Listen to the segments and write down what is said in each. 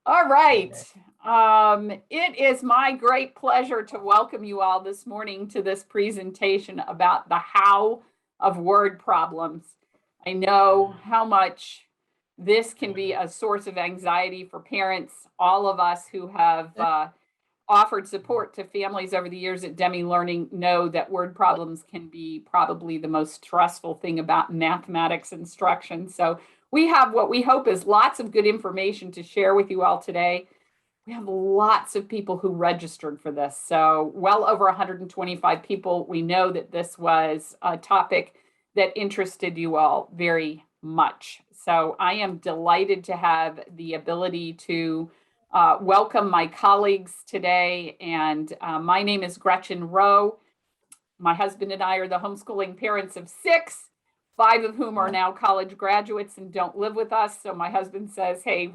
All right. It is my great pleasure to welcome you all this morning to this presentation about the how of word problems. I know how much this can be a source of anxiety for parents. All of us who have offered support to families over the years at Demme Learning know that word problems can be probably the most stressful thing about mathematics instruction. So we have what we hope is lots of good information to share with you all today. We have lots of people who registered for this. So well over 125 people. We know that this was a topic that interested you all very much. So I am delighted to have the ability to welcome my colleagues today. And my name is Gretchen Rowe. My husband and I are the homeschooling parents of 6, 5 of whom are now college graduates and don't live with us. So my husband says, hey,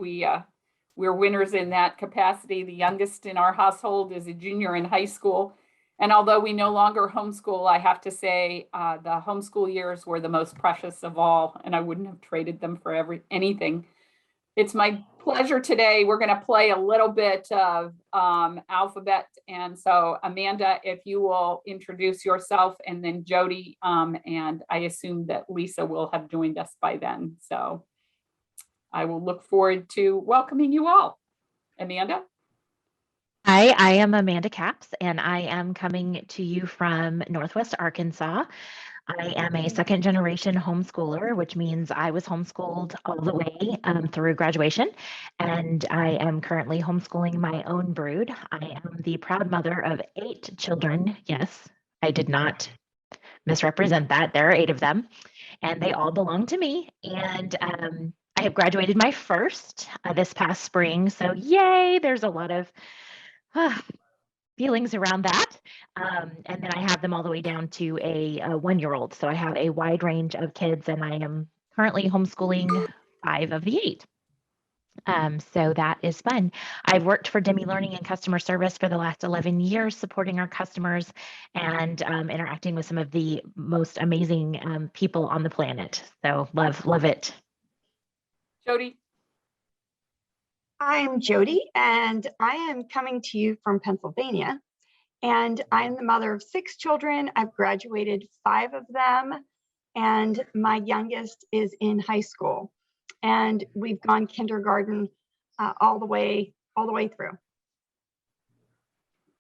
we're winners in that capacity. The youngest in our household is a junior in high school. And although we no longer homeschool, I have to say the homeschool years were the most precious of all, and I wouldn't have traded them for anything. It's my pleasure today. We're going to play a little bit of alphabet. And so Amanda, if you will introduce yourself, and then Jody, and I assume that Lisa will have joined us by then. So I will look forward to welcoming you all. Amanda? Hi, I am Amanda Capps, and I am coming to you from Northwest Arkansas. I am a second generation homeschooler, which means I was homeschooled all the way through graduation, and I am currently homeschooling my own brood. I am the proud mother of 8 children. Yes, I did not misrepresent that. There are 8 of them, and they all belong to me. And I have graduated my first this past spring. So yay, there's a lot of feelings around that. And then I have them all the way down to a 1-year-old. So I have a wide range of kids, and I am currently homeschooling 5 of the 8. So that is fun. I've worked for Demme Learning and customer service for the last 11 years, supporting our customers and interacting with some of the most amazing people on the planet. So love it. Jody? I'm Jody, and I am coming to you from Pennsylvania. And I'm the mother of 6 children. I've graduated 5 of them, and my youngest is in high school. And we've gone kindergarten all the way through.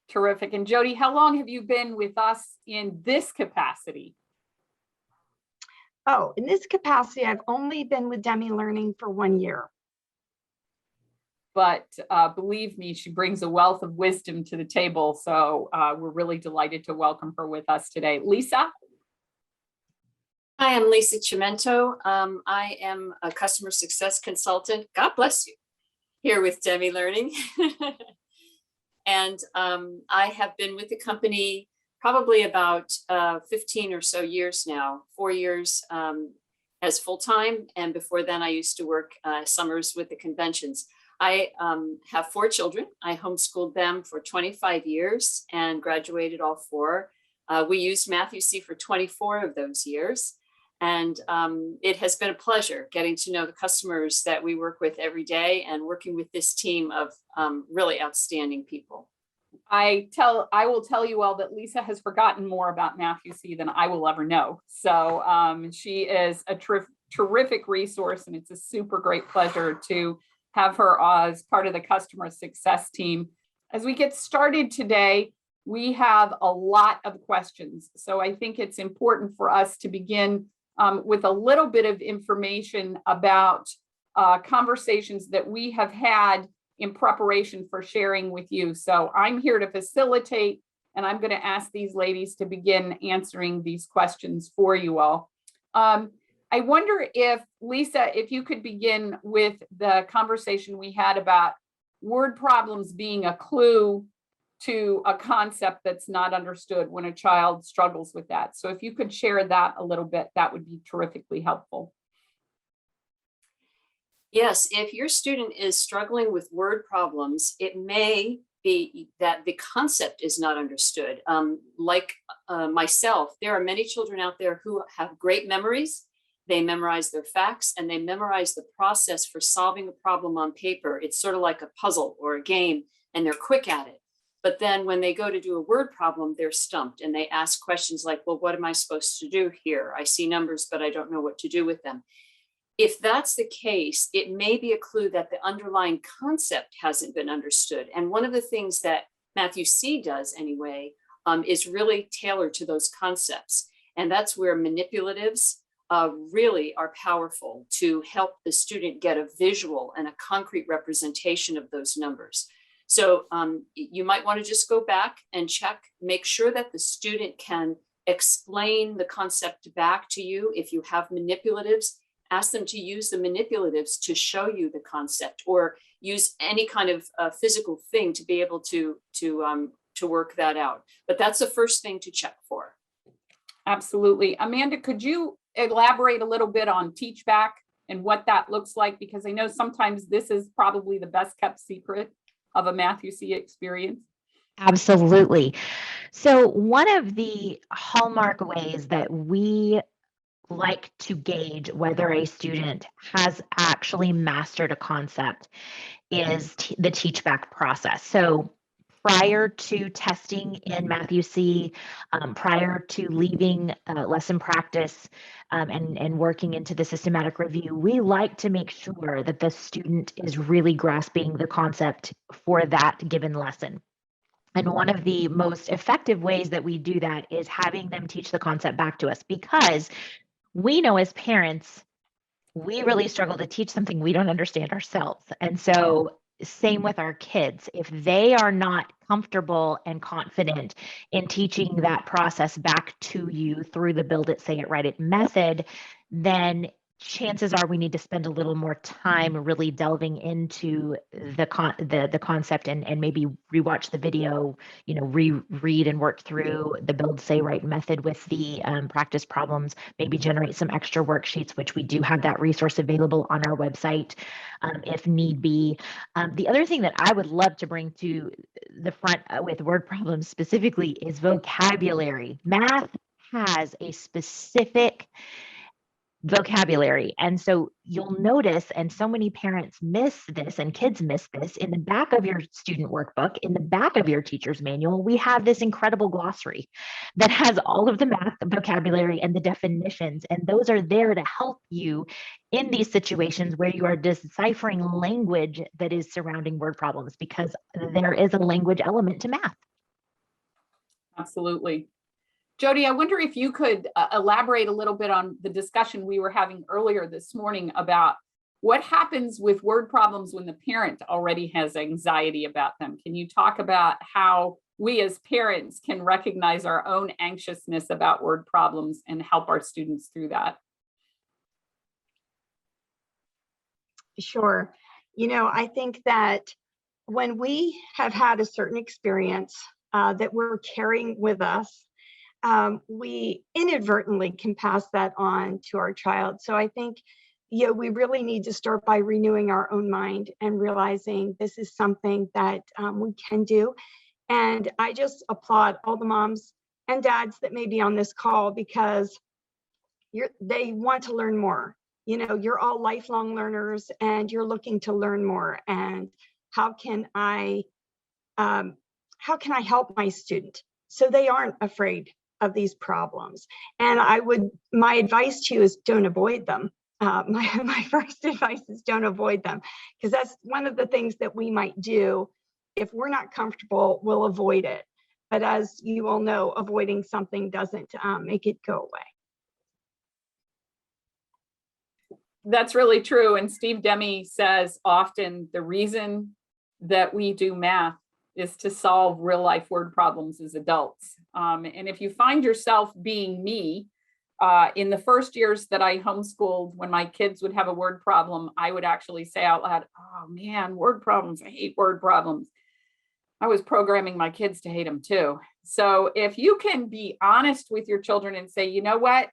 Terrific. And Jody, how long have you been with us in this capacity? Oh, in this capacity, I've only been with Demme Learning for 1 year. But believe me, she brings a wealth of wisdom to the table. So we're really delighted to welcome her with us today. Lisa? Hi, I'm Lisa Chimento. I am a customer success consultant. God bless you. Here with Demme Learning. And I have been with the company probably about 15 or so years now, 4 years as full-time. And before then, I used to work summers with the conventions. I have 4 children. I homeschooled them for 25 years and graduated all 4. We used Matthew C for 24 of those years. And it has been a pleasure getting to know the customers that we work with every day and working with this team of really outstanding people. I will tell you all that Lisa has forgotten more about Matthew C than I will ever know. So she is a terrific resource, and it's a super great pleasure to have her as part of the customer success team. As we get started today, we have a lot of questions. So I think it's important for us to begin with a little bit of information about conversations that we have had in preparation for sharing with you. So I'm here to facilitate, and I'm going to ask these ladies to begin answering these questions for you all. I wonder if, Lisa, if you could begin with the conversation we had about word problems being a clue to a concept that's not understood when a child struggles with that. So if you could share that a little bit, that would be terrifically helpful. Yes, if your student is struggling with word problems, it may be that the concept is not understood. Like myself, there are many children out there who have great memories. they memorize their facts, and they memorize the process for solving a problem on paper. It's sort of like a puzzle or a game, and they're quick at it. But then when they go to do a word problem, they're stumped and they ask questions like, well, what am I supposed to do here? I see numbers, but I don't know what to do with them. If that's the case, it may be a clue that the underlying concept hasn't been understood. And one of the things that Matthew C. does anyway, is really tailored to those concepts. And that's where manipulatives really are powerful to help the student get a visual and a concrete representation of those numbers. So you might want to just go back and check, make sure that the student can explain the concept back to you. If you have manipulatives, ask them to use the manipulatives to show you the concept, or use any kind of physical thing to be able to work that out. But that's the first thing to check for. Absolutely. Amanda, could you elaborate a little bit on teach back and what that looks like? Because I know sometimes this is probably the best kept secret of a Matthew C. experience. Absolutely. So one of the hallmark ways that we like to gauge whether a student has actually mastered a concept is the teach back process. So prior to testing in Matthew C, prior to leaving lesson practice and working into the systematic review, we like to make sure that the student is really grasping the concept for that given lesson. And one of the most effective ways that we do that is having them teach the concept back to us, because we know as parents, we really struggle to teach something we don't understand ourselves. And so same with our kids. If they are not comfortable and confident in teaching that process back to you through the build it, say it, write it method, then chances are we need to spend a little more time really delving into the concept and maybe rewatch the video, reread and work through the build, say, write method with the practice problems, maybe generate some extra worksheets, which we do have that resource available on our website if need be. The other thing that I would love to bring to the front with word problems specifically is vocabulary. Math has a specific vocabulary. And so you'll notice, and so many parents miss this and kids miss this, in the back of your student workbook, in the back of your teacher's manual, we have this incredible glossary that has all of the math vocabulary and the definitions. And those are there to help you in these situations where you are deciphering language that is surrounding word problems, because there is a language element to math. Absolutely. Jody, I wonder if you could elaborate a little bit on the discussion we were having earlier this morning about what happens with word problems when the parent already has anxiety about them. Can you talk about how we as parents can recognize our own anxiousness about word problems and help our students through that? Sure. I think that when we have had a certain experience that we're carrying with us, we inadvertently can pass that on to our child. So I think, we really need to start by renewing our own mind and realizing this is something that we can do. And I just applaud all the moms and dads that may be on this call, because they want to learn more. You're all lifelong learners and you're looking to learn more. And how can I help my student so they aren't afraid of these problems? And my advice to you is don't avoid them. My first advice is don't avoid them, because that's one of the things that we might do. If we're not comfortable, we'll avoid it. But as you all know, avoiding something doesn't make it go away. That's really true. And Steve Demme says often the reason that we do math is to solve real life word problems as adults. And if you find yourself being me, in the first years that I homeschooled, when my kids would have a word problem, I would actually say out loud, oh man, word problems, I hate word problems. I was programming my kids to hate them too. So if you can be honest with your children and say, you know what,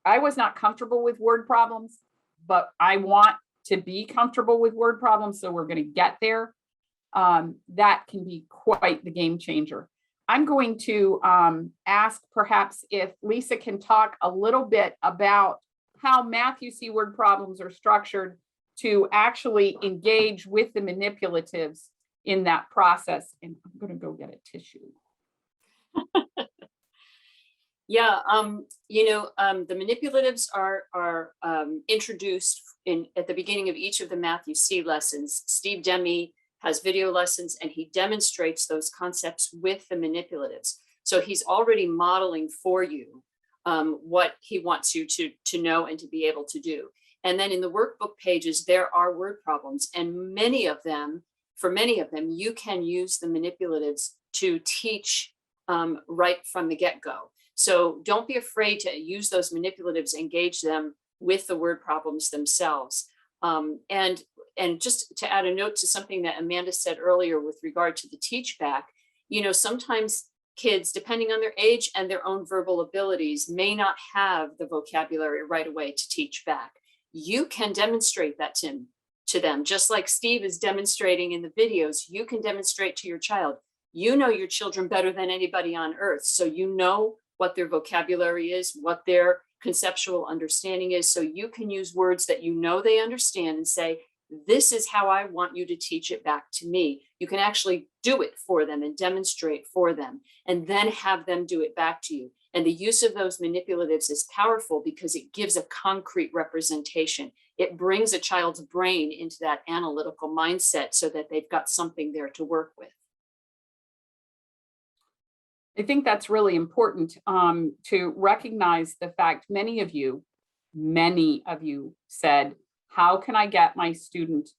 I was not comfortable with word problems, but I want to be comfortable with word problems, so we're going to get there. That can be quite the game changer. I'm going to ask perhaps if Lisa can talk a little bit about how Matthew C. word problems are structured to actually engage with the manipulatives in that process. And I'm going to go get a tissue. Yeah, the manipulatives are introduced at the beginning of each of the Matthew C. lessons. Steve Demme has video lessons, and he demonstrates those concepts with the manipulatives. So he's already modeling for you what he wants you to know and to be able to do. And then in the workbook pages, there are word problems, and for many of them, you can use the manipulatives to teach right from the get-go. So don't be afraid to use those manipulatives, engage them with the word problems themselves. And just to add a note to something that Amanda said earlier with regard to the teach back, sometimes kids, depending on their age and their own verbal abilities, may not have the vocabulary right away to teach back. You can demonstrate that to them, just like Steve is demonstrating in the videos. You can demonstrate to your child. You know your children better than anybody on earth. So you know what their vocabulary is, what their conceptual understanding is. So you can use words that you know they understand and say, this is how I want you to teach it back to me. You can actually do it for them and demonstrate for them, and then have them do it back to you. And the use of those manipulatives is powerful because it gives a concrete representation. It brings a child's brain into that analytical mindset so that they've got something there to work with. I think that's really important to recognize the fact many of you said, how can I get my student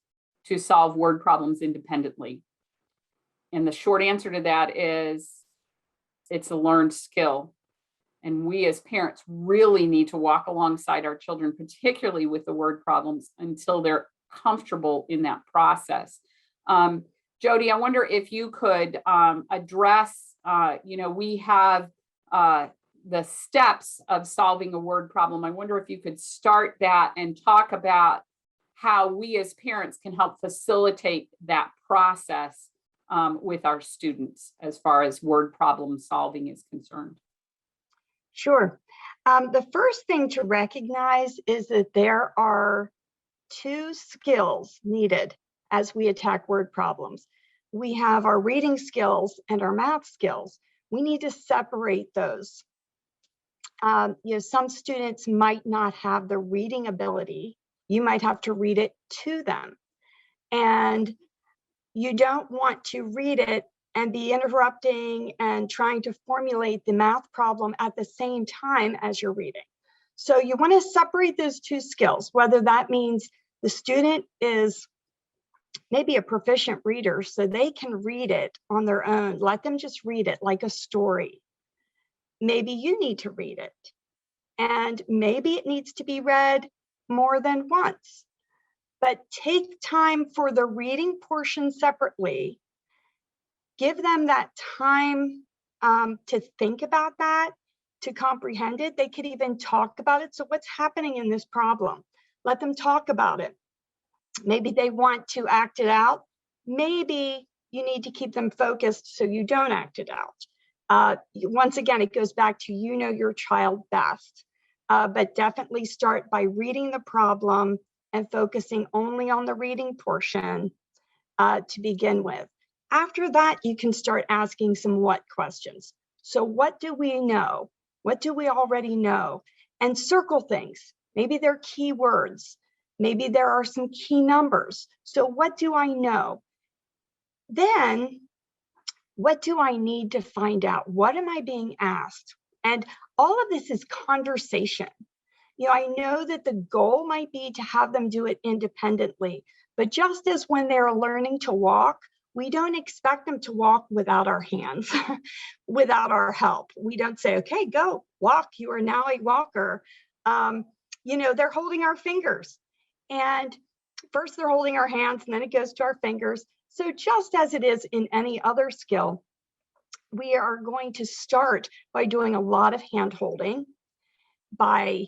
to solve word problems independently? And the short answer to that is it's a learned skill. And we as parents really need to walk alongside our children, particularly with the word problems, until they're comfortable in that process. Jody, I wonder if you could address, we have the steps of solving a word problem. I wonder if you could start that and talk about how we as parents can help facilitate that process with our students as far as word problem solving is concerned. Sure. The first thing to recognize is that there are two skills needed as we attack word problems. We have our reading skills and our math skills. We need to separate those. Some students might not have the reading ability. You might have to read it to them. And you don't want to read it and be interrupting and trying to formulate the math problem at the same time as you're reading. So you want to separate those two skills, whether that means the student is maybe a proficient reader, so they can read it on their own. Let them just read it like a story. Maybe you need to read it, and maybe it needs to be read more than once. But take time for the reading portion separately. Give them that time to think about that, to comprehend it. They could even talk about it. So what's happening in this problem? Let them talk about it. Maybe they want to act it out. Maybe you need to keep them focused so you don't act it out. Once again, it goes back to your child best, but definitely start by reading the problem and focusing only on the reading portion to begin with. After that, you can start asking some what questions. So what do we know? What do we already know? And circle things. Maybe they're key words. Maybe there are some key numbers. So what do I know? Then, what do I need to find out? What am I being asked? And all of this is conversation. I know that the goal might be to have them do it independently, but just as when they're learning to walk, we don't expect them to walk without our hands, without our help. We don't say, okay, go walk. You are now a walker. They're holding our fingers. And first they're holding our hands and then it goes to our fingers. So just as it is in any other skill, we are going to start by doing a lot of hand holding, by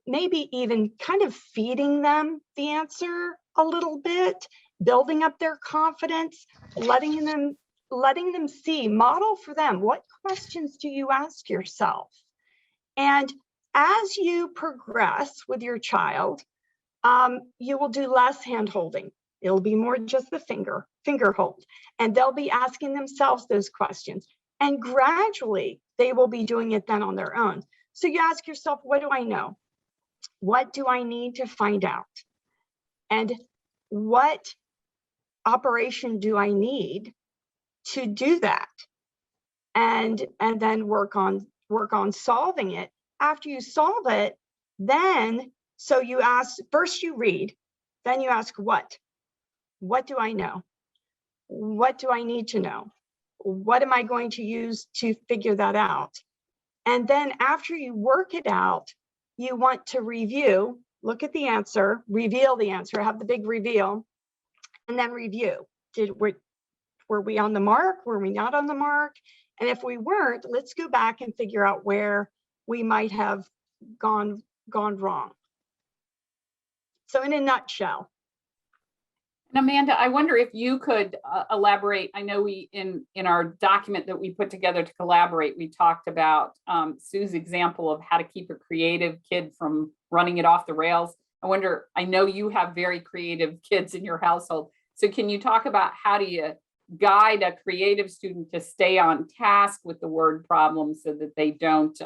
maybe even kind of feeding them the answer a little bit, building up their confidence, letting them see, model for them, what questions do you ask yourself? And as you progress with your child, you will do less hand holding. It'll be more just the finger hold, and they'll be asking themselves those questions. And gradually, they will be doing it then on their own. So you ask yourself, what do I know? What do I need to find out? And what operation do I need to do that? And then work on solving it. After you solve it, then so you ask, first you read, then you ask what? What do I know? What do I need to know? What am I going to use to figure that out? And then after you work it out, you want to review, look at the answer, reveal the answer, have the big reveal, and then review. Were we on the mark? Were we not on the mark? And if we weren't, let's go back and figure out where we might have gone wrong. So in a nutshell. And Amanda, I wonder if you could elaborate. I know we in our document that we put together to collaborate, we talked about Sue's example of how to keep a creative kid from running it off the rails. I know you have very creative kids in your household. So can you talk about how do you guide a creative student to stay on task with the word problem so that they don't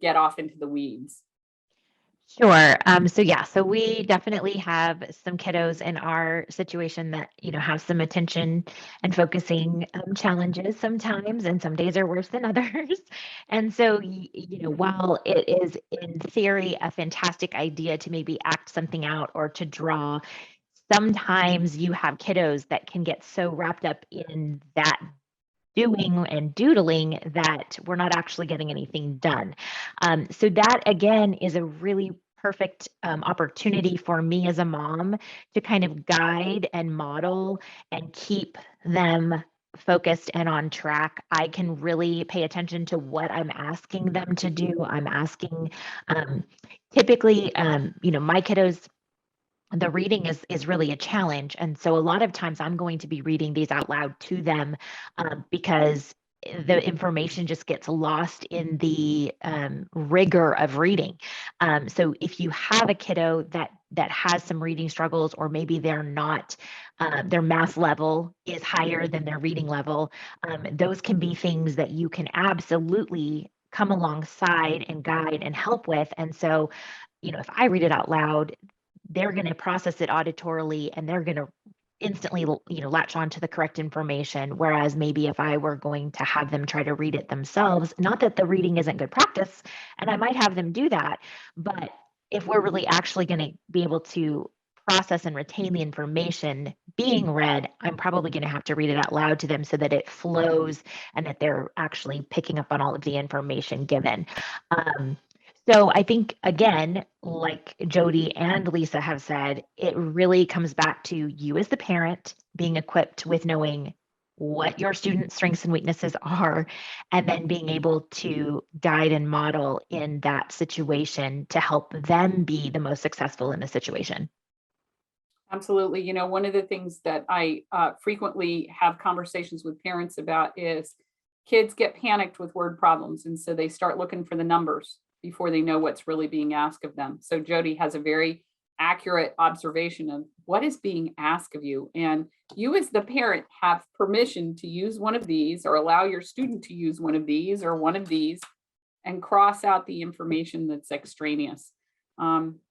get off into the weeds? Sure. So we definitely have some kiddos in our situation that, have some attention and focusing challenges sometimes, and some days are worse than others. And so, while it is in theory a fantastic idea to maybe act something out or to draw, sometimes you have kiddos that can get so wrapped up in that doing and doodling that we're not actually getting anything done. So that again is a really perfect opportunity for me as a mom to kind of guide and model and keep them focused and on track. I can really pay attention to what I'm asking them to do. I'm asking typically, my kiddos, the reading is really a challenge. And so a lot of times I'm going to be reading these out loud to them because the information just gets lost in the rigor of reading. So if you have a kiddo that has some reading struggles, or maybe they're not, their math level is higher than their reading level, those can be things that you can absolutely come alongside and guide and help with. And so, if I read it out loud, they're going to process it auditorily and they're going to instantly, latch on to the correct information. Whereas maybe if I were going to have them try to read it themselves, not that the reading isn't good practice, and I might have them do that, but if we're really actually going to be able to process and retain the information being read, I'm probably going to have to read it out loud to them so that it flows and that they're actually picking up on all of the information given. So I think, again, like Jody and Lisa have said, it really comes back to you as the parent being equipped with knowing what your students' strengths and weaknesses are, and then being able to guide and model in that situation to help them be the most successful in the situation. Absolutely. One of the things that I frequently have conversations with parents about is kids get panicked with word problems. And so they start looking for the numbers before they know what's really being asked of them. So Jody has a very accurate observation of what is being asked of you. And you as the parent have permission to use one of these, or allow your student to use one of these or one of these, and cross out the information that's extraneous.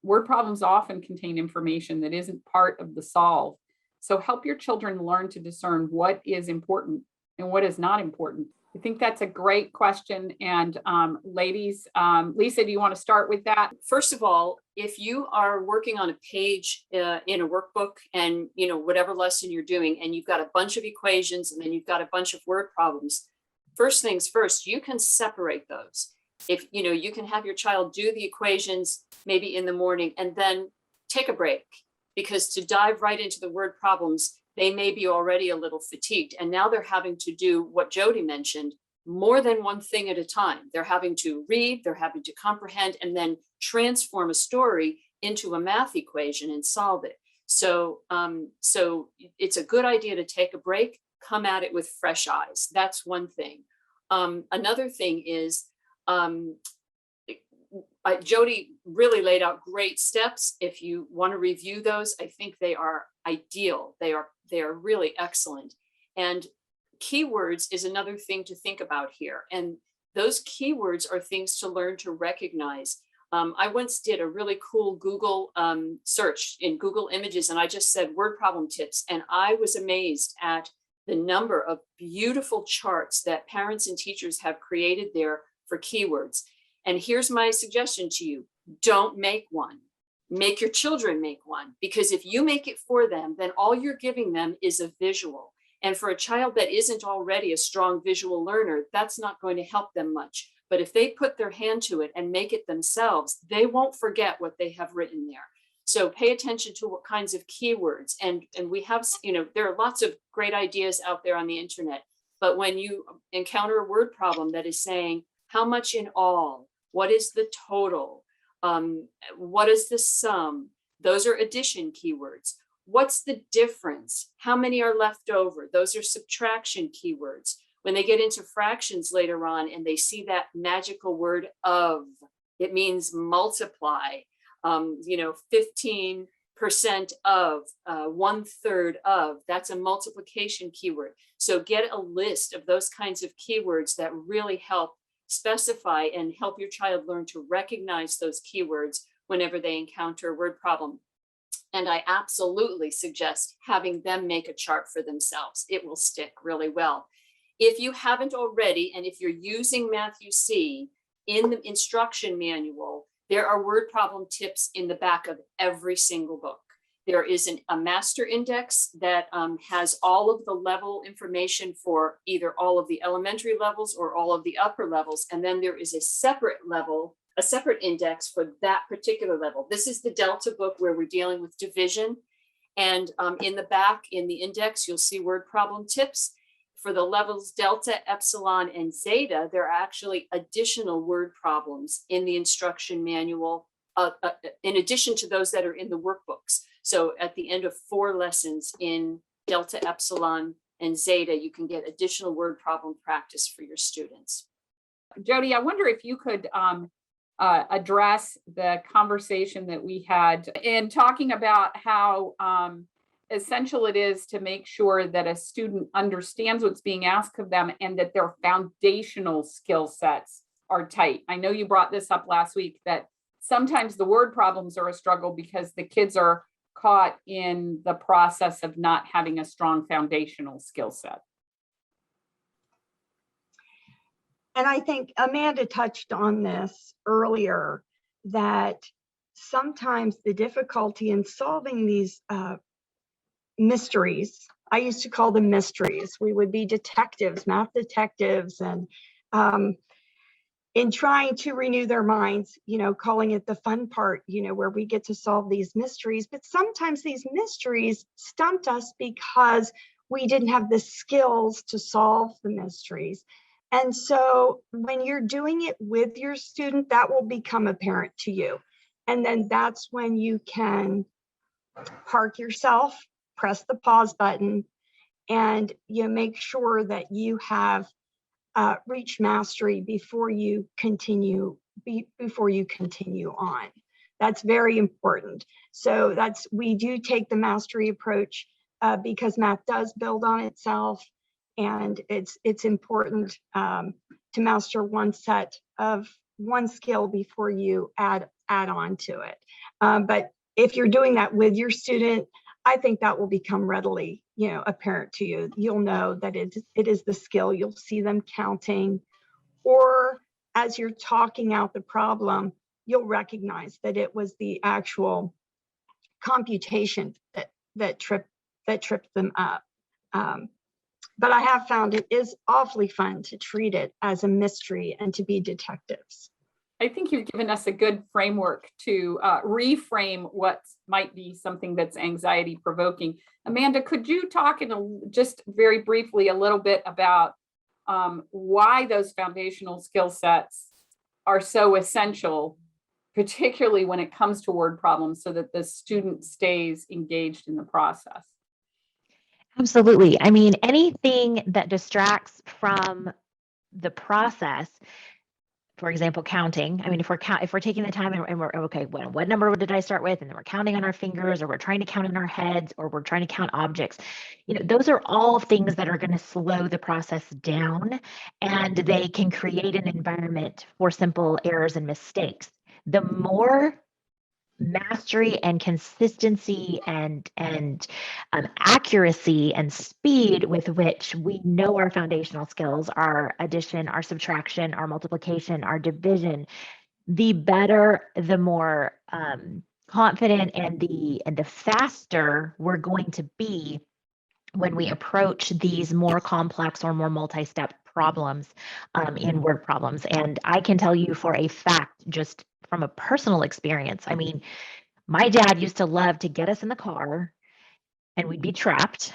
Word problems often contain information that isn't part of the solve. So help your children learn to discern what is important and what is not important. I think that's a great question. And ladies, Lisa, do you want to start with that? First of all, if you are working on a page in a workbook, and whatever lesson you're doing, and you've got a bunch of equations and then you've got a bunch of word problems, first things first, you can separate those. If you can have your child do the equations maybe in the morning and then take a break, because to dive right into the word problems, they may be already a little fatigued. And now they're having to do what Jody mentioned, more than one thing at a time. They're having to read, they're having to comprehend, and then transform a story into a math equation and solve it. So it's a good idea to take a break, come at it with fresh eyes. That's one thing. Another thing is Jody really laid out great steps. If you want to review those, I think they are ideal. They are really excellent. And keywords is another thing to think about here. And those keywords are things to learn to recognize. I once did a really cool Google search in Google Images, and I just said word problem tips. And I was amazed at the number of beautiful charts that parents and teachers have created there for keywords. And here's my suggestion to you. Don't make one. Make your children make one, because if you make it for them, then all you're giving them is a visual. And for a child that isn't already a strong visual learner, that's not going to help them much. But if they put their hand to it and make it themselves, they won't forget what they have written there. So pay attention to what kinds of keywords. And we have, there are lots of great ideas out there on the internet. But when you encounter a word problem that is saying, how much in all? What is the total? What is the sum? Those are addition keywords. What's the difference? How many are left over? Those are subtraction keywords. When they get into fractions later on and they see that magical word of, it means multiply, 15% of, 1/3 of, that's a multiplication keyword. So get a list of those kinds of keywords that really help specify and help your child learn to recognize those keywords whenever they encounter a word problem. And I absolutely suggest having them make a chart for themselves. It will stick really well. If you haven't already, and if you're using Matthew-C in the instruction manual, there are word problem tips in the back of every single book. There is a master index that has all of the level information for either all of the elementary levels or all of the upper levels. And then there is a separate index for that particular level. This is the Delta book where we're dealing with division. And in the back, in the index, you'll see word problem tips. For the levels Delta, Epsilon, and Zeta, there are actually additional word problems in the instruction manual, in addition to those that are in the workbooks. So at the end of 4 lessons in Delta, Epsilon, and Zeta, you can get additional word problem practice for your students. Jody, I wonder if you could address the conversation that we had in talking about how essential it is to make sure that a student understands what's being asked of them and that their foundational skill sets are tight. I know you brought this up last week, that sometimes the word problems are a struggle because the kids are caught in the process of not having a strong foundational skill set. And I think Amanda touched on this earlier, that sometimes the difficulty in solving these mysteries, I used to call them mysteries. We would be detectives, math detectives, and in trying to renew their minds, calling it the fun part, where we get to solve these mysteries. But sometimes these mysteries stumped us because we didn't have the skills to solve the mysteries. And so when you're doing it with your student, that will become apparent to you. And then that's when you can park yourself, press the pause button, and you make sure that you have reached mastery before you continue on. That's very important. So we do take the mastery approach because math does build on itself, and it's important to master one skill before you add on to it. But if you're doing that with your student, I think that will become readily, apparent to you. You'll know that it is the skill. You'll see them counting, or as you're talking out the problem, you'll recognize that it was the actual computation that tripped them up. But I have found it is awfully fun to treat it as a mystery and to be detectives. I think you've given us a good framework to reframe what might be something that's anxiety provoking. Amanda, could you talk just very briefly a little bit about why those foundational skill sets are so essential, particularly when it comes to word problems, so that the student stays engaged in the process? Absolutely. I mean, anything that distracts from the process for example, counting. I mean, if we're taking the time and we're okay, what number did I start with? And then we're counting on our fingers, or we're trying to count in our heads, or we're trying to count objects. Those are all things that are going to slow the process down, and they can create an environment for simple errors and mistakes. The more mastery and consistency and accuracy and speed with which we know our foundational skills, our addition, our subtraction, our multiplication, our division, the better, the more confident and the faster we're going to be when we approach these more complex or more multi-step problems in word problems. And I can tell you for a fact, just from a personal experience, I mean, my dad used to love to get us in the car and we'd be trapped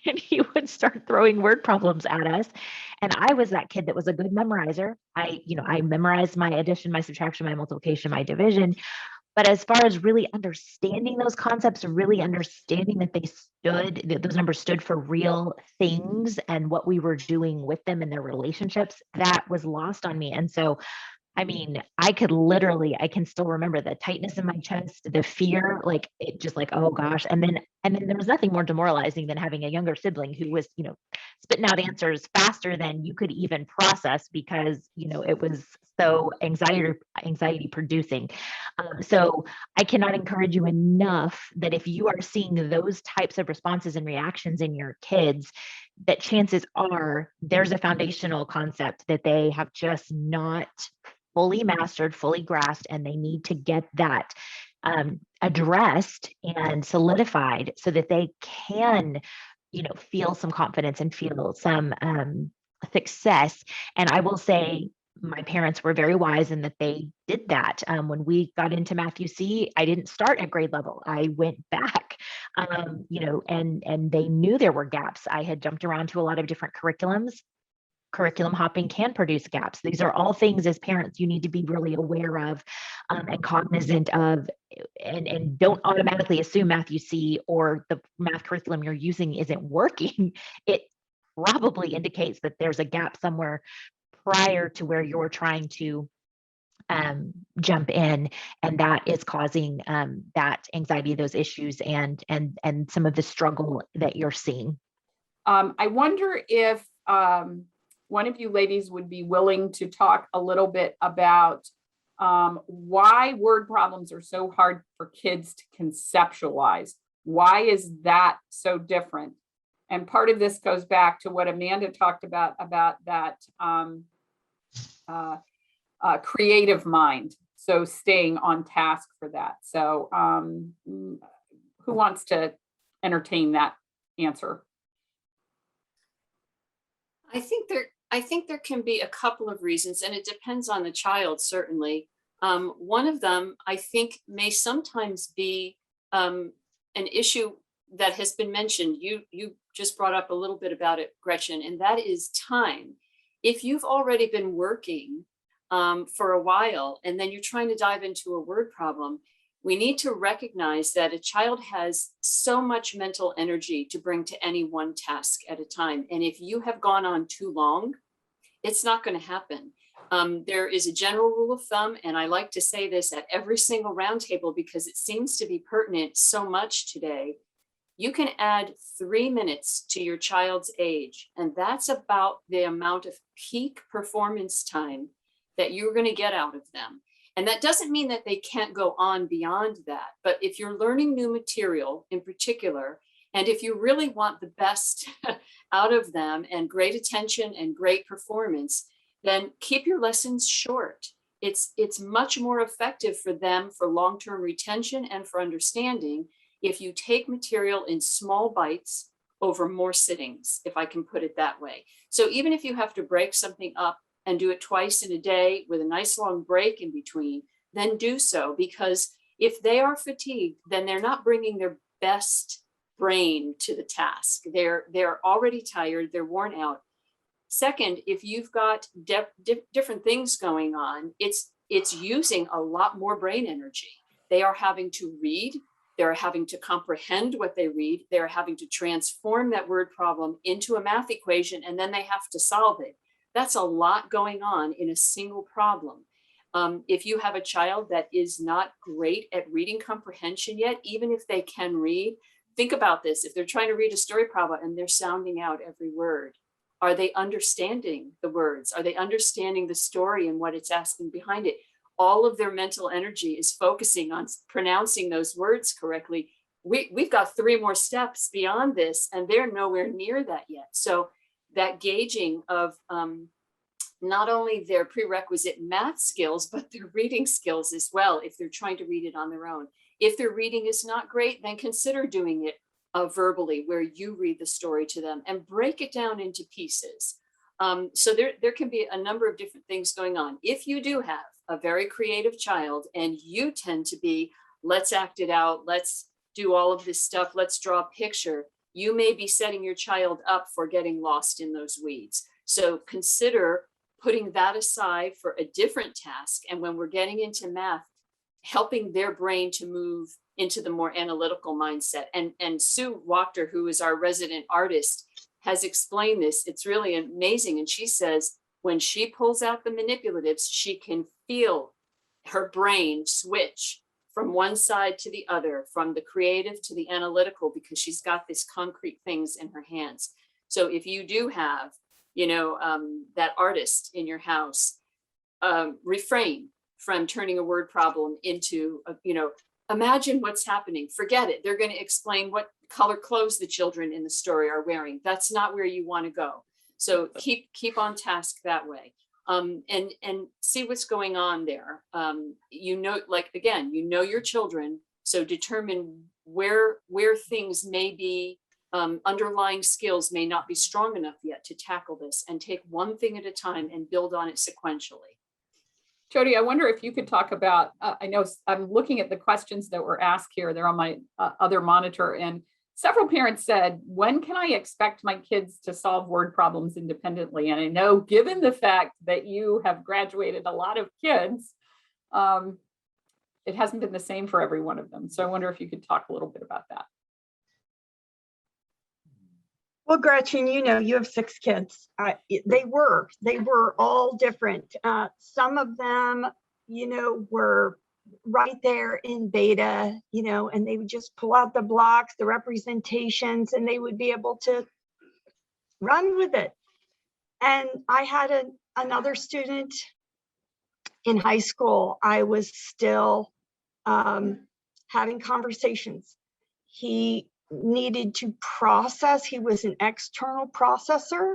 and he would start throwing word problems at us. And I was that kid that was a good memorizer. I memorized my addition, my subtraction, my multiplication, my division. But as far as really understanding those concepts, really understanding that those numbers stood for real things and what we were doing with them and their relationships, that was lost on me. And so, I mean, I can still remember the tightness in my chest, the fear, like it just like, oh gosh. And then there was nothing more demoralizing than having a younger sibling who was, spitting out answers faster than you could even process because, it was so anxiety producing. So I cannot encourage you enough that if you are seeing those types of responses and reactions in your kids, that chances are there's a foundational concept that they have just not fully mastered, fully grasped, and they need to get that addressed and solidified so that they can, feel some confidence and feel some success. And I will say, my parents were very wise in that they did that. When we got into Matthew C, I didn't start at grade level. I went back, and they knew there were gaps. I had jumped around to a lot of different curriculums. Curriculum hopping can produce gaps. These are all things as parents you need to be really aware of and cognizant of, and don't automatically assume Matthew C or the math curriculum you're using isn't working. It probably indicates that there's a gap somewhere prior to where you're trying to jump in, and that is causing that anxiety, those issues, and some of the struggle that you're seeing. I wonder if one of you ladies would be willing to talk a little bit about why word problems are so hard for kids to conceptualize. Why is that so different? And part of this goes back to what Amanda talked about that creative mind. So staying on task for that. So who wants to entertain that answer? I think there can be a couple of reasons, and it depends on the child, certainly. One of them, I think, may sometimes be an issue that has been mentioned. You just brought up a little bit about it, Gretchen, and that is time. If you've already been working for a while, and then you're trying to dive into a word problem, we need to recognize that a child has so much mental energy to bring to any one task at a time. And if you have gone on too long, it's not going to happen. There is a general rule of thumb, and I like to say this at every single roundtable because it seems to be pertinent so much today. You can add 3 minutes to your child's age, and that's about the amount of peak performance time that you're going to get out of them. And that doesn't mean that they can't go on beyond that. But if you're learning new material in particular, and if you really want the best out of them and great attention and great performance, then keep your lessons short. It's much more effective for them for long-term retention and for understanding if you take material in small bites over more sittings, if I can put it that way. So even if you have to break something up and do it twice in a day with a nice long break in between, then do so, because if they are fatigued, then they're not bringing their best brain to the task. They're already tired, they're worn out. Second, if you've got different things going on, it's using a lot more brain energy. They are having to read, they're having to comprehend what they read, they're having to transform that word problem into a math equation, and then they have to solve it. That's a lot going on in a single problem. If you have a child that is not great at reading comprehension yet, even if they can read, think about this. If they're trying to read a story problem and they're sounding out every word, are they understanding the words? Are they understanding the story and what it's asking behind it? All of their mental energy is focusing on pronouncing those words correctly. We've got 3 more steps beyond this, and they're nowhere near that yet. So that gauging of not only their prerequisite math skills, but their reading skills as well, if they're trying to read it on their own. If their reading is not great, then consider doing it verbally, where you read the story to them and break it down into pieces. So there can be a number of different things going on. If you do have a very creative child and you tend to be, let's act it out, let's do all of this stuff, let's draw a picture, you may be setting your child up for getting lost in those weeds. So consider putting that aside for a different task. And when we're getting into math, helping their brain to move into the more analytical mindset. And Sue Wachter, who is our resident artist, has explained this. It's really amazing. And she says, when she pulls out the manipulatives, she can feel her brain switch from one side to the other, from the creative to the analytical, because she's got these concrete things in her hands. So if you do have, that artist in your house, refrain from turning a word problem into, imagine what's happening. Forget it. They're going to explain what color clothes the children in the story are wearing. That's not where you want to go. So keep on task that way. And see what's going on there. Your children, so determine where things may be, underlying skills may not be strong enough yet to tackle this, and take one thing at a time and build on it sequentially. Jody, I wonder if you could talk about, I know I'm looking at the questions that were asked here. They're on my other monitor, and several parents said, when can I expect my kids to solve word problems independently? And I know, given the fact that you have graduated a lot of kids, it hasn't been the same for every one of them. So I wonder if you could talk a little bit about that. Well, Gretchen, you have 6 kids. They were all different. Some of them, were right there in beta, and they would just pull out the blocks, the representations, and they would be able to run with it. And I had another student in high school. I was still having conversations. He needed to process. He was an external processor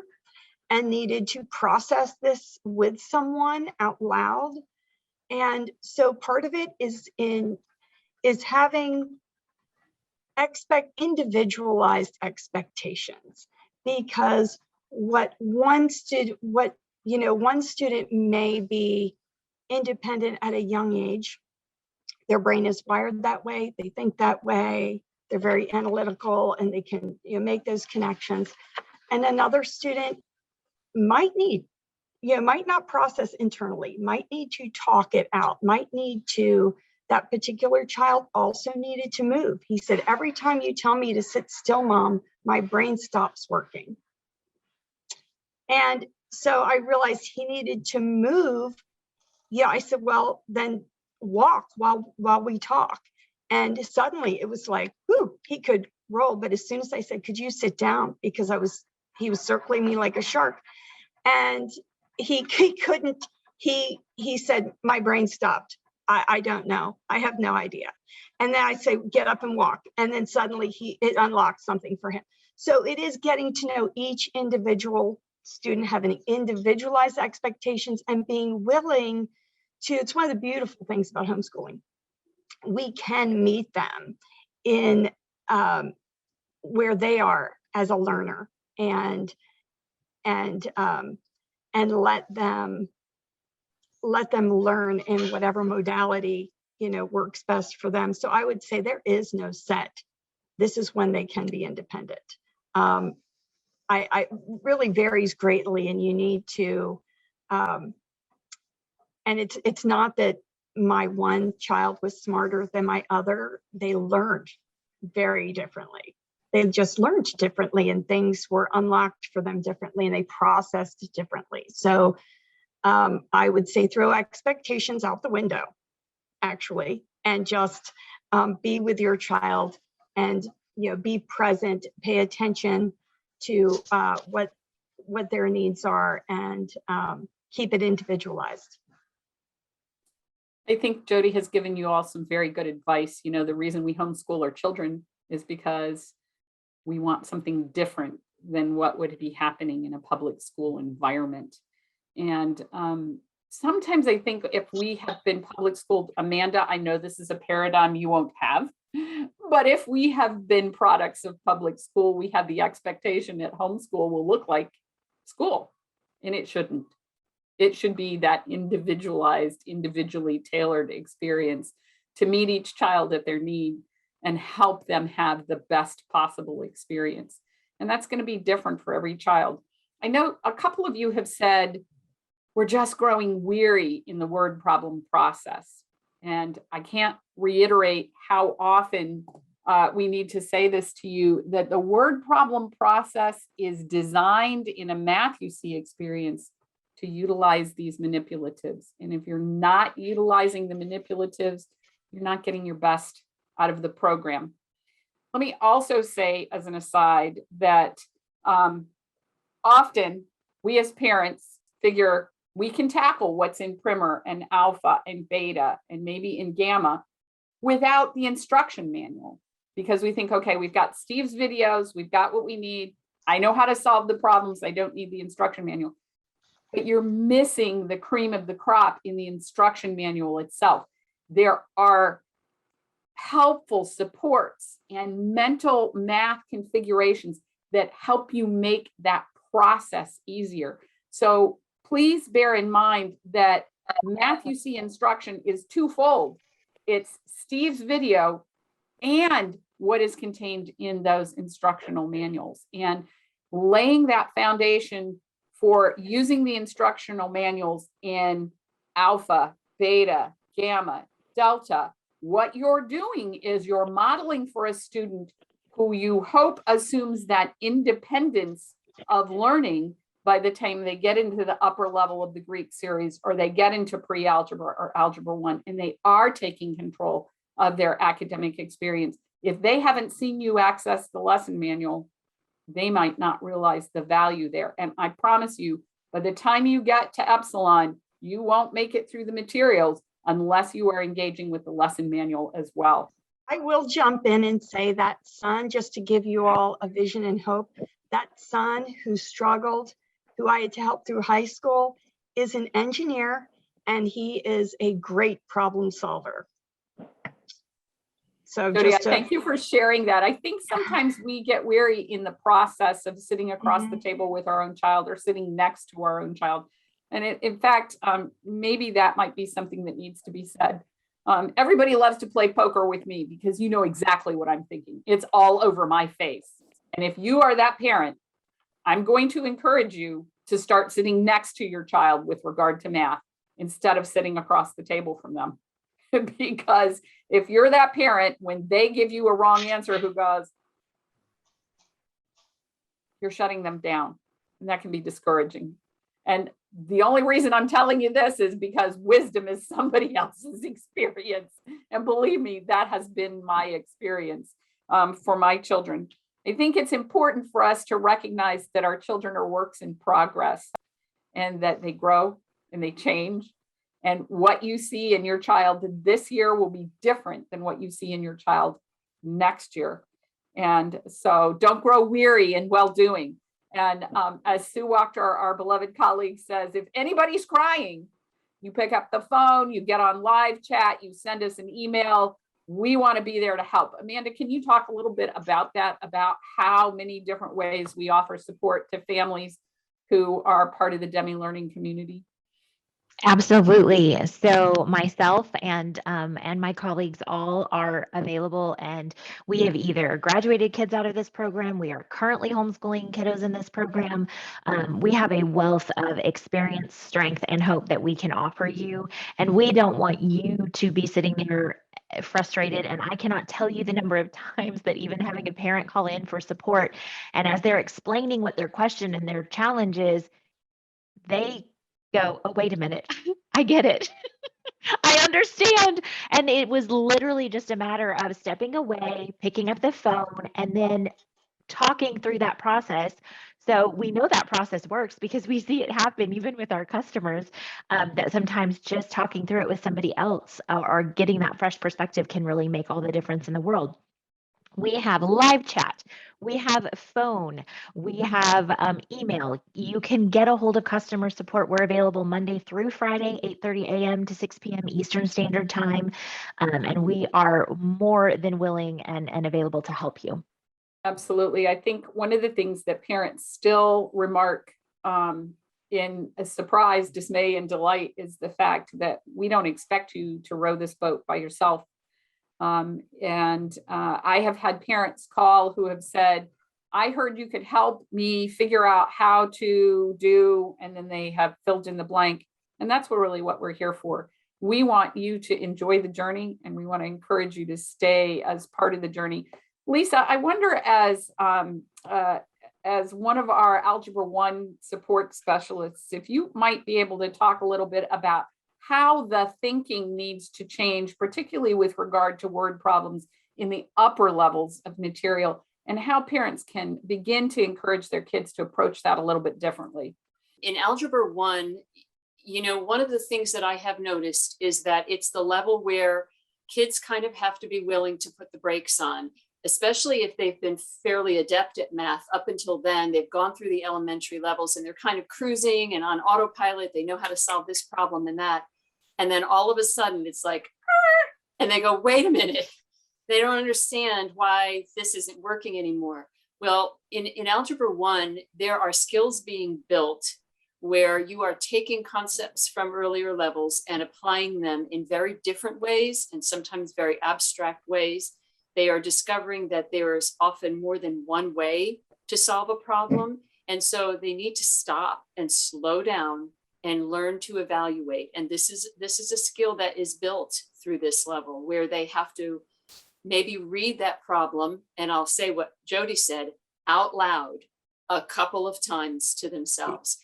and needed to process this with someone out loud. And so part of it is having individualized expectations, because one student may be independent at a young age. Their brain is wired that way. They think that way. They're very analytical, and they can make those connections. And another student might not process internally, might need to talk it out, that particular child also needed to move. He said, every time you tell me to sit still, Mom, my brain stops working. And so I realized he needed to move. Yeah, I said, well, then walk while we talk. And suddenly it was like, whoo, he could roll. But as soon as I said, could you sit down? Because he was circling me like a shark. And he couldn't, he said, my brain stopped. I don't know. I have no idea. And then I say, get up and walk. And then suddenly it unlocked something for him. So it is getting to know each individual student, having individualized expectations, and being willing to, it's one of the beautiful things about homeschooling. We can meet them in where they are as a learner, and let them learn in whatever modality works best for them. So I would say there is no set. This is when they can be independent. I really varies greatly, and you need to. And it's not that my one child was smarter than my other. They learned very differently. they just learned differently and things were unlocked for them differently and they processed differently. So I would say throw expectations out the window, actually, and just be with your child and be present, pay attention to what their needs are, and keep it individualized. I think Jody has given you all some very good advice. The reason we homeschool our children is because we want something different than what would be happening in a public school environment. And sometimes I think if we have been public schooled, Amanda, I know this is a paradigm you won't have, but if we have been products of public school, we have the expectation that homeschool will look like school, and it shouldn't. It should be that individualized, individually tailored experience to meet each child at their need and help them have the best possible experience. And that's going to be different for every child. I know a couple of you have said, we're just growing weary in the word problem process. And I can't reiterate how often we need to say this to you, that the word problem process is designed in a Math-U-See experience to utilize these manipulatives. And if you're not utilizing the manipulatives, you're not getting your best out of the program. Let me also say as an aside that often we as parents figure we can tackle what's in primer and alpha and beta and maybe in gamma without the instruction manual, because we think, okay, we've got Steve's videos, we've got what we need. I know how to solve the problems. I don't need the instruction manual. But you're missing the cream of the crop in the instruction manual itself. There are helpful supports and mental math configurations that help you make that process easier. So please bear in mind that Math-U-See instruction is twofold. It's Steve's video and what is contained in those instructional manuals. And laying that foundation for using the instructional manuals in alpha, beta, gamma, delta, what you're doing is you're modeling for a student who you hope assumes that independence of learning by the time they get into the upper level of the Greek series, or they get into pre-algebra or algebra 1, and they are taking control of their academic experience. If they haven't seen you access the lesson manual, they might not realize the value there. And I promise you, by the time you get to Epsilon, you won't make it through the materials unless you are engaging with the lesson manual as well. I will jump in and say that son, just to give you all a vision and hope, that son who struggled, who I had to help through high school, is an engineer, and he is a great problem solver. So Jody, just thank you for sharing that. I think sometimes we get weary in the process of sitting across the table with our own child or sitting next to our own child. And in fact, maybe that might be something that needs to be said. Everybody loves to play poker with me because you know exactly what I'm thinking. It's all over my face. And if you are that parent, I'm going to encourage you to start sitting next to your child with regard to math instead of sitting across the table from them. Because if you're that parent, when they give you a wrong answer who goes, you're shutting them down, and that can be discouraging. And the only reason I'm telling you this is because wisdom is somebody else's experience. And believe me, that has been my experience for my children. I think it's important for us to recognize that our children are works in progress and that they grow and they change. And what you see in your child this year will be different than what you see in your child next year. And so don't grow weary in well-doing. And as Sue Wachter, our beloved colleague, says, if anybody's crying, you pick up the phone, you get on live chat, you send us an email. We want to be there to help. Amanda, can you talk a little bit about that, about how many different ways we offer support to families who are part of the Demme learning community? Absolutely. So myself and my colleagues all are available, and we have either graduated kids out of this program. We are currently homeschooling kiddos in this program. We have a wealth of experience, strength, and hope that we can offer you, and we don't want you to be sitting there frustrated. And I cannot tell you the number of times that even having a parent call in for support, and as they're explaining what their question and their challenge is, they go, "Oh, wait a minute. I get it. I understand." And it was literally just a matter of stepping away, picking up the phone, and then talking through that process. So we know that process works because we see it happen even with our customers, that sometimes just talking through it with somebody else or getting that fresh perspective can really make all the difference in the world. We have live chat, we have phone, we have email. You can get a hold of customer support. We're available Monday through Friday, 8:30 a.m. to 6 p.m. Eastern Standard Time. And we are more than willing and available to help you. Absolutely. I think one of the things that parents still remark in a surprise, dismay, and delight is the fact that we don't expect you to row this boat by yourself. I have had parents call who have said, "I heard you could help me figure out how to do," and then they have filled in the blank. And that's really what we're here for. We want you to enjoy the journey, and we want to encourage you to stay as part of the journey. Lisa, I wonder, as one of our Algebra 1 support specialists, if you might be able to talk a little bit about how the thinking needs to change, particularly with regard to word problems in the upper levels of material, and how parents can begin to encourage their kids to approach that a little bit differently. In Algebra 1, one of the things that I have noticed is that it's the level where kids kind of have to be willing to put the brakes on, especially if they've been fairly adept at math up until then. They've gone through the elementary levels and they're kind of cruising and on autopilot. They know how to solve this problem and that. And then all of a sudden it's like, and they go, "Wait a minute." They don't understand why this isn't working anymore. Well, in Algebra 1, there are skills being built where you are taking concepts from earlier levels and applying them in very different ways and sometimes very abstract ways. They are discovering that there is often more than one way to solve a problem. And so they need to stop and slow down and learn to evaluate. And this is a skill that is built through this level where they have to maybe read that problem, and I'll say what Jody said, out loud a couple of times to themselves.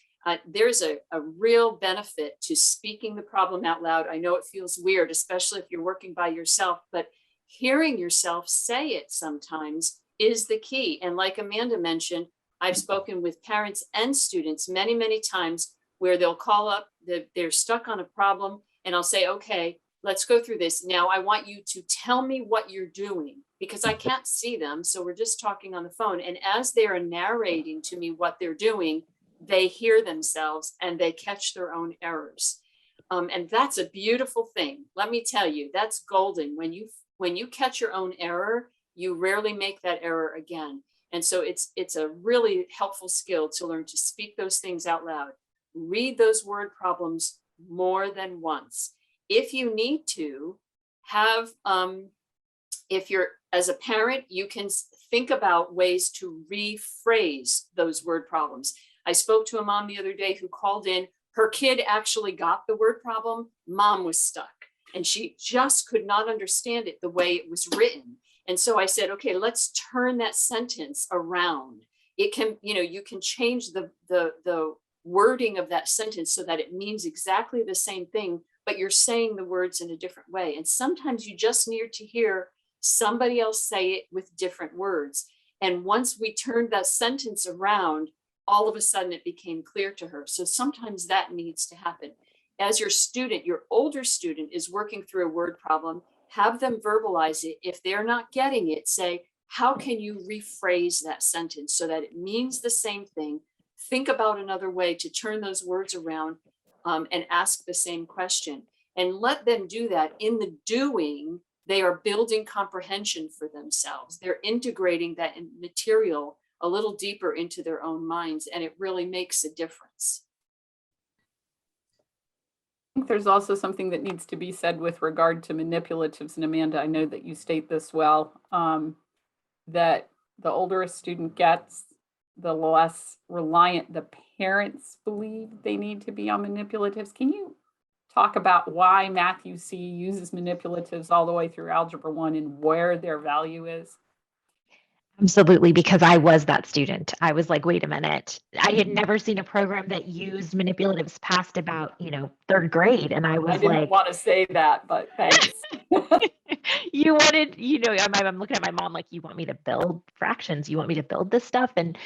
There's a real benefit to speaking the problem out loud. I know it feels weird, especially if you're working by yourself, but hearing yourself say it sometimes is the key. And like Amanda mentioned, I've spoken with parents and students many, many times where they'll call up, they're stuck on a problem, and I'll say, "Okay, let's go through this. Now I want you to tell me what you're doing," because I can't see them. So we're just talking on the phone. And as they are narrating to me what they're doing, they hear themselves and they catch their own errors. And that's a beautiful thing. Let me tell you, that's golden. When you catch your own error, you rarely make that error again. And so it's a really helpful skill to learn to speak those things out loud. Read those word problems more than once. If you need to have, if you're, as a parent, you can think about ways to rephrase those word problems. I spoke to a mom the other day who called in. Her kid actually got the word problem. Mom was stuck and she just could not understand it the way it was written. And so I said, "Okay, let's turn that sentence around." It can, you can change the wording of that sentence so that it means exactly the same thing, but you're saying the words in a different way. And sometimes you just need to hear somebody else say it with different words. And once we turned that sentence around, all of a sudden it became clear to her. So sometimes that needs to happen. As your student, your older student is working through a word problem, have them verbalize it. If they're not getting it, say, "How can you rephrase that sentence so that it means the same thing?" Think about another way to turn those words around, and ask the same question, and let them do that. In the doing, they are building comprehension for themselves. They're integrating that material a little deeper into their own minds, and it really makes a difference. think there's also something that needs to be said with regard to manipulatives. And Amanda, I know that you state this well, that the older a student gets, the less reliant the parents believe they need to be on manipulatives. Can you talk about why Matthew C. uses manipulatives all the way through Algebra 1 and where their value is? Absolutely, because I was that student. I was like, wait a minute. I had never seen a program that used manipulatives past about, third grade. And I I was didn't like, want to say that, but thanks. you wanted, I'm looking at my mom like, you want me to build fractions? You want me to build this stuff? And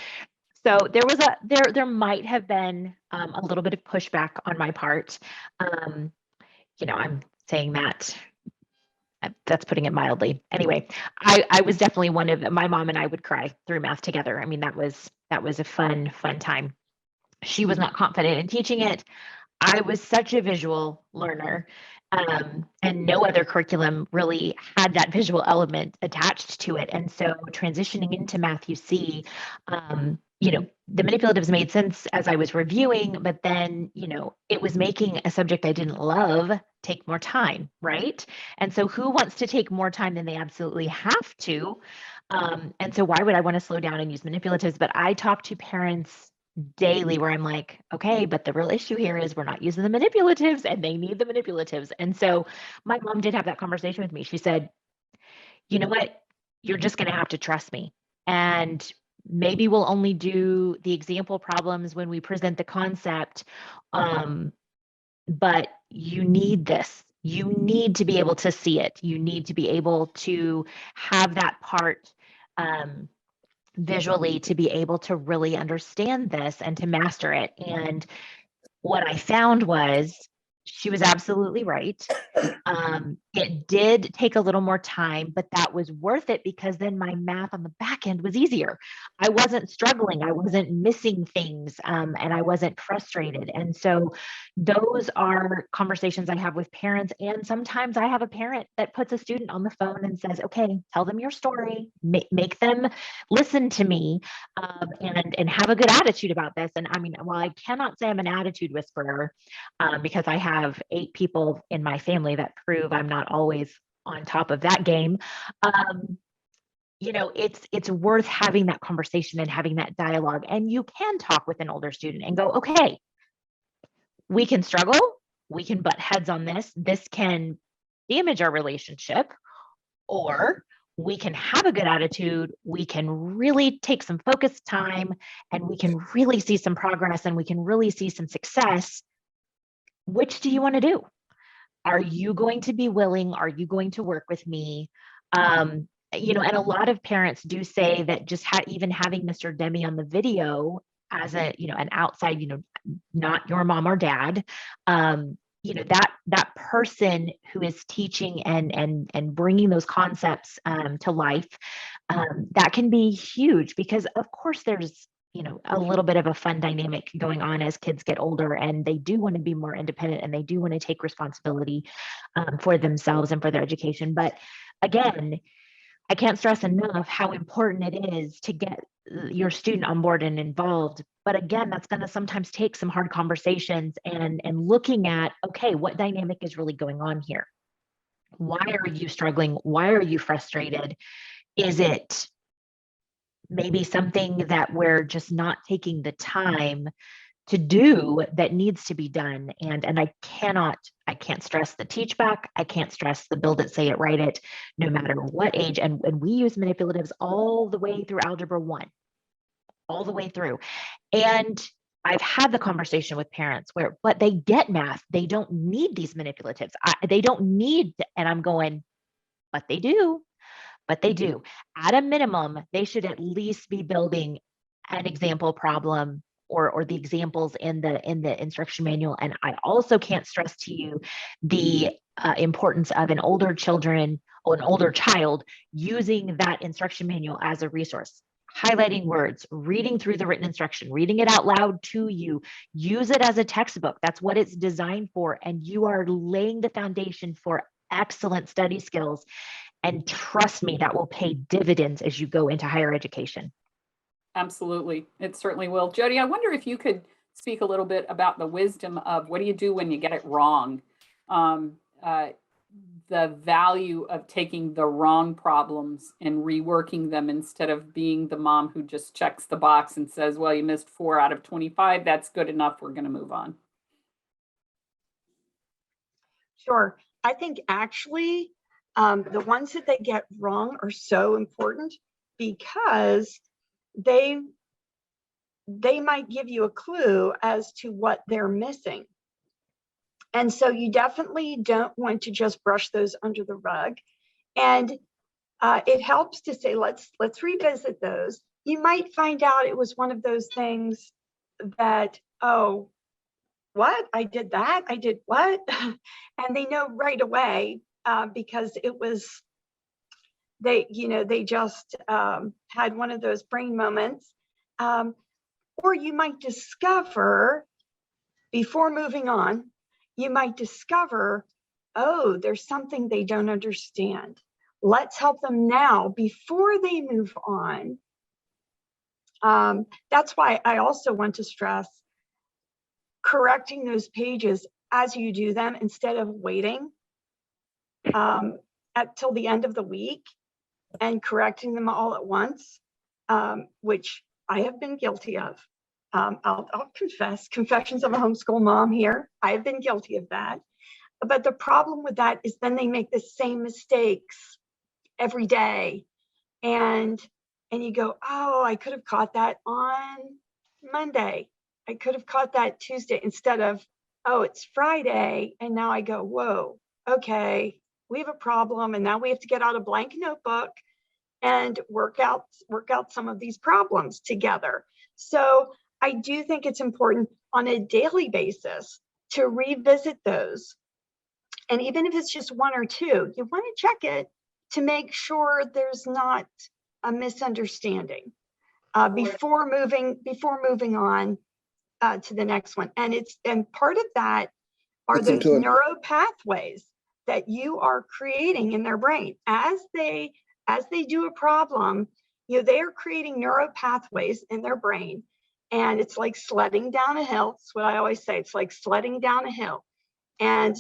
so there might have been a little bit of pushback on my part. I'm saying that. That's putting it mildly. Anyway, I was definitely one of my mom and I would cry through math together. I mean, that was a fun time. She was not confident in teaching it. I was such a visual learner, and no other curriculum really had that visual element attached to it. And so transitioning into Math UC, the manipulatives made sense as I was reviewing, but then, it was making a subject I didn't love take more time, right? And so who wants to take more time than they absolutely have to? And so why would I want to slow down and use manipulatives? But I talk to parents daily where I'm like, okay, but the real issue here is we're not using the manipulatives and they need the manipulatives. And so my mom did have that conversation with me. She said, you know what? You're just going to have to trust me. And maybe we'll only do the example problems when we present the concept. But you need this. You need to be able to see it. You need to be able to have that part visually to be able to really understand this and to master it. And what I found was she was absolutely right. It did take a little more time, but that was worth it because then my math on the back end was easier. I wasn't struggling. I wasn't missing things, and I wasn't frustrated. And so those are conversations I have with parents. And sometimes I have a parent that puts a student on the phone and says, okay, tell them your story, make them listen to me, and have a good attitude about this. And I mean, while I cannot say I'm an attitude whisperer, because I have 8 people in my family that prove I'm not always on top of that game. It's worth having that conversation and having that dialogue. And you can talk with an older student and go, okay, we can struggle, we can butt heads on this. This can damage our relationship, or we can have a good attitude. We can really take some focused time and we can really see some progress and we can really see some success. Which do you want to do? Are you going to be willing? Are you going to work with me? And a lot of parents do say that just even having Mr. Demme on the video as an outside, not your mom or dad, that person who is teaching and bringing those concepts to life, that can be huge because of course there's a little bit of a fun dynamic going on as kids get older and they do want to be more independent and they do want to take responsibility for themselves and for their education. But again, I can't stress enough how important it is to get your student on board and involved. But again, that's going to sometimes take some hard conversations and looking at, okay, what dynamic is really going on here? Why are you struggling? Why are you frustrated? Is it maybe something that we're just not taking the time to do that needs to be done? And I can't stress the teach back. I can't stress the build it, say it, write it, no matter what age. And we use manipulatives all the way through Algebra 1, all the way through. And I've had the conversation with parents but they get math. They don't need these manipulatives. They don't need, and I'm going, but they do. But they do. At a minimum, they should at least be building an example problem or the examples in the instruction manual. And I also can't stress to you the importance of an older child using that instruction manual as a resource. Highlighting words, reading through the written instruction, reading it out loud to you, use it as a textbook. That's what it's designed for. And you are laying the foundation for excellent study skills. And trust me, that will pay dividends as you go into higher education. Absolutely. It certainly will. Jody, I wonder if you could speak a little bit about the wisdom of what do you do when you get it wrong? The value of taking the wrong problems and reworking them instead of being the mom who just checks the box and says, well, you missed 4 out of 25. That's good enough. We're going to move on. Sure. I think actually the ones that they get wrong are so important because they might give you a clue as to what they're missing. And so you definitely don't want to just brush those under the rug. And it helps to say, let's revisit those. You might find out it was one of those things that, oh, what? I did that? I did what? And they know right away because it was, they just had one of those brain moments. Or you might discover, before moving on, you might discover, oh, there's something they don't understand. Let's help them now before they move on. That's why I also want to stress correcting those pages as you do them instead of waiting till the end of the week and correcting them all at once, which I have been guilty of. I'll confess, confessions of a homeschool mom here. I've been guilty of that. But the problem with that is then they make the same mistakes every day. And you go, oh, I could have caught that on Monday. I could have caught that Tuesday instead of, oh, it's Friday. And now I go, whoa, okay, we have a problem. And now we have to get out a blank notebook and work out some of these problems together. So I do think it's important on a daily basis to revisit those. And even if it's just 1 or 2, you want to check it to make sure there's not a misunderstanding before moving on to the next one. And part of that are those neuro pathways that you are creating in their brain as they do a problem. They are creating neuro pathways in their brain. And it's like sledding down a hill. It's what I always say. It's like sledding down a hill. And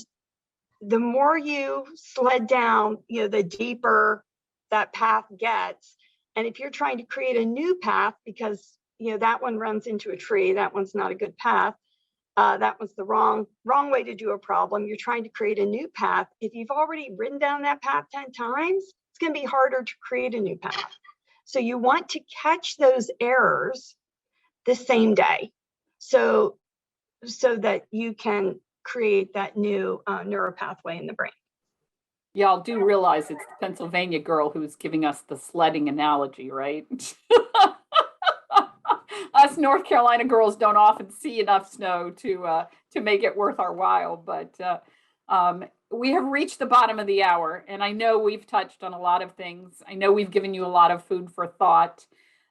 the more you sled down, the deeper that path gets. And if you're trying to create a new path, because that one runs into a tree, that one's not a good path. That was the wrong way to do a problem. You're trying to create a new path. If you've already ridden down that path 10 times, it's going to be harder to create a new path. So you want to catch those errors the same day, so that you can create that new neuro pathway in the brain. Y'all do realize it's the Pennsylvania girl who's giving us the sledding analogy, right? Us North Carolina girls don't often see enough snow to make it worth our while, but we have reached the bottom of the hour, and I know we've touched on a lot of things. I know we've given you a lot of food for thought.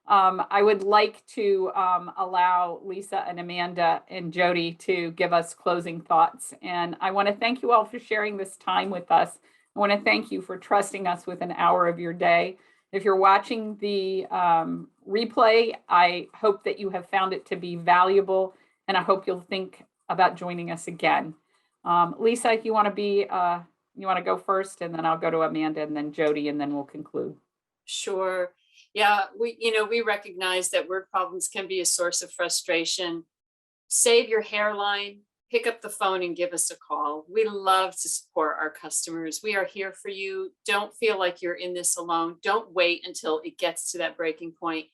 I would like to allow Lisa and Amanda and Jody to give us closing thoughts. And I want to thank you all for sharing this time with us. I want to thank you for trusting us with an hour of your day. If you're watching the replay, I hope that you have found it to be valuable, and I hope you'll think about joining us again. Lisa, if you want to go first, and then I'll go to Amanda and then Jody, and then we'll conclude. Sure. Yeah, we recognize that word problems can be a source of frustration. Save your hairline, pick up the phone and give us a call. We love to support our customers. We are here for you. Don't feel like you're in this alone. Don't wait until it gets to that breaking point.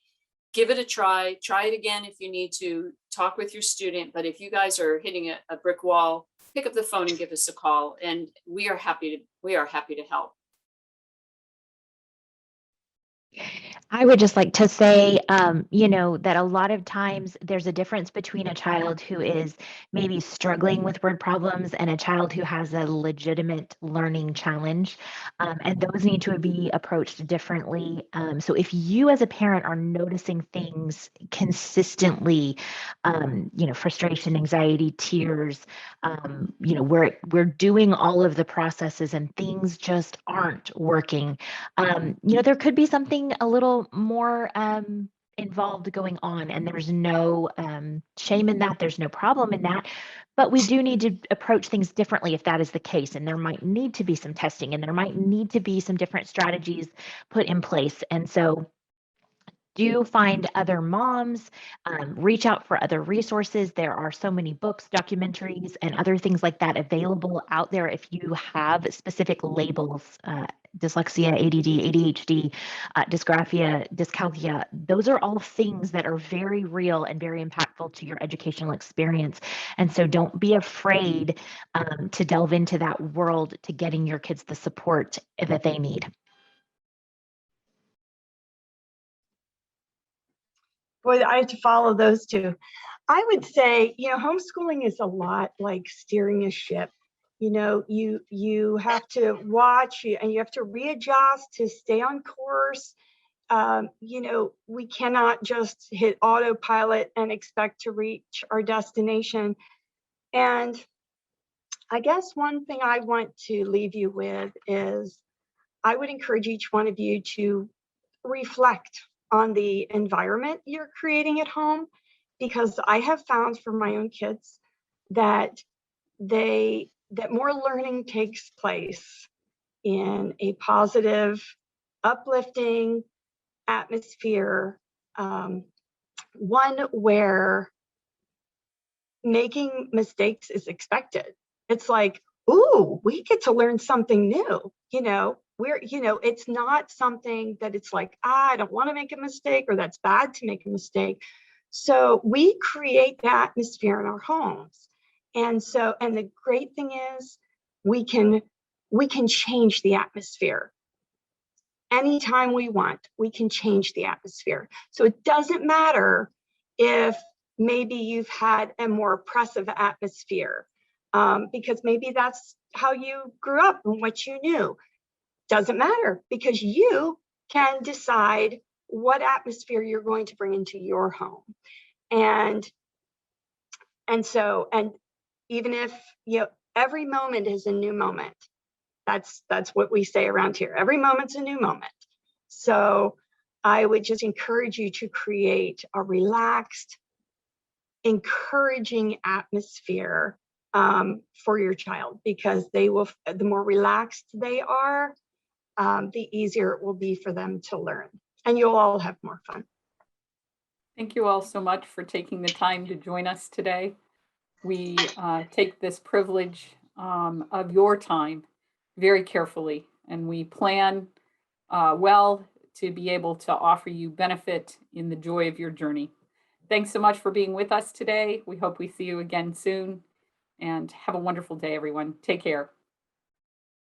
Give it a try. Try it again if you need to. Talk with your student. But if you guys are hitting a brick wall, pick up the phone and give us a call. And we are happy to help. I would just like to say, that a lot of times there's a difference between a child who is maybe struggling with word problems and a child who has a legitimate learning challenge. And those need to be approached differently. So if you as a parent are noticing things consistently, frustration, anxiety, tears, we're doing all of the processes and things just aren't working. There could be something a little more involved going on, and there's no shame in that. There's no problem in that. But we do need to approach things differently if that is the case. And there might need to be some testing, and there might need to be some different strategies put in place. And so do find other moms, reach out for other resources. There are so many books, documentaries, and other things like that available out there if you have specific labels, dyslexia, ADD, ADHD, dysgraphia, dyscalculia. Those are all things that are very real and very impactful to your educational experience. And so don't be afraid to delve into that world to getting your kids the support that they need. Boy, I have to follow those two. I would say, homeschooling is a lot like steering a ship. You have to watch and you have to readjust to stay on course. We cannot just hit autopilot and expect to reach our destination. And I guess one thing I want to leave you with is I would encourage each one of you to reflect on the environment you're creating at home, because I have found for my own kids that more learning takes place in a positive, uplifting atmosphere, one where making mistakes is expected. It's like, ooh, we get to learn something new, it's not something that it's like, I don't want to make a mistake, or that's bad to make a mistake. So we create the atmosphere in our homes. And the great thing is we can change the atmosphere. Anytime we want, we can change the atmosphere. So it doesn't matter if maybe you've had a more oppressive atmosphere, because maybe that's how you grew up and what you knew. Doesn't matter, because you can decide what atmosphere you're going to bring into your home. And even if every moment is a new moment, that's what we say around here. Every moment's a new moment. So I would just encourage you to create a relaxed, encouraging atmosphere for your child, because the more relaxed they are, the easier it will be for them to learn, and you'll all have more fun. Thank you all so much for taking the time to join us today. We take this privilege of your time very carefully, and we plan well to be able to offer you benefit in the joy of your journey. Thanks so much for being with us today. We hope we see you again soon, and have a wonderful day, everyone. Take care.